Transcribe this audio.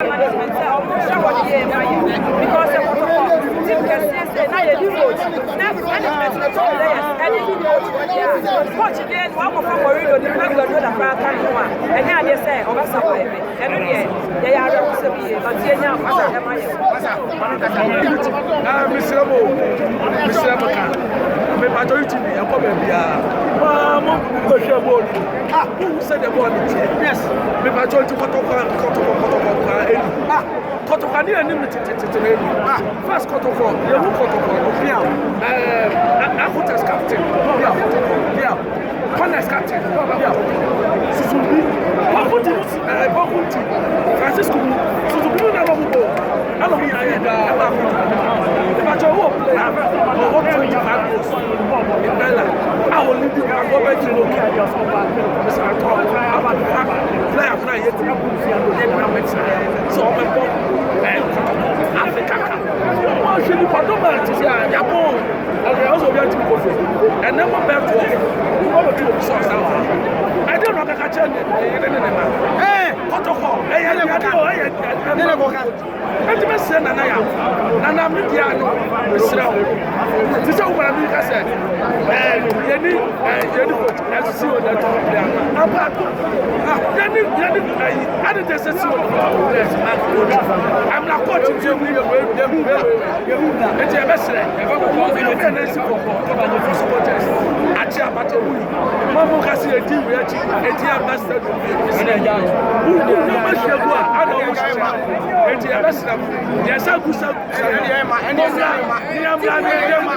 management sure what the because the protocol team can say now you do vote now management the top players any coach then one more for Mourinho the plan go do the plan can no and here they say obasa boy and they are to be but here now pasa e maye Mr. Maka me majority me e come bia mo go share ball who said the ball yes me majority kotoka Kotoka ni ani mtetetetele first Kotoka ye who Kotoka no Akutas captain Corners captain Suzuki Bakuti Francisco Suzuki na Babubo alo mi aye da Bacho wo play o 25 goals in Bella I will lead you and go back to look at your player play yet so Africa wọ́n ṣe ní pàdánù ti ṣe àyàbọ̀ ọ̀rẹ́ ọ̀sọ̀ bí ẹ ti kò fò ẹ̀nẹ́ mọ̀ bẹ́ẹ̀ tó wọ́n bẹ̀ tí o sọ̀ sáwà ẹ̀dẹ́ ọ̀nà kàkà jẹ́ ẹ̀yẹ́dẹ́ nínú ẹ̀ kọ́tọ̀kọ̀ ẹ̀yẹ́ ní adé ọ̀ ẹ̀yẹ́ ní ẹ̀bọ̀ ká ẹ̀dí bẹ́ sẹ́ nana yà nana mi di àná ìṣirà o ti sẹ́ wọ́n mi ká sẹ́ yẹni coach ẹ̀sì ò dẹ̀ tó ọ̀dẹ̀ àbá yẹni adé tẹ̀ sẹ́ sí ò dẹ̀ tó ọ̀dẹ̀ àmì coach ti wí eti ebe sere ebe ebe na esi koko ọba no for supporters ati abate wuli mo kasi edi wi achi edi ambassador do be sere ja wu no ma shegu ana o shema eti ebe sere ya sa gusa ya ma eni ya ma na ya ma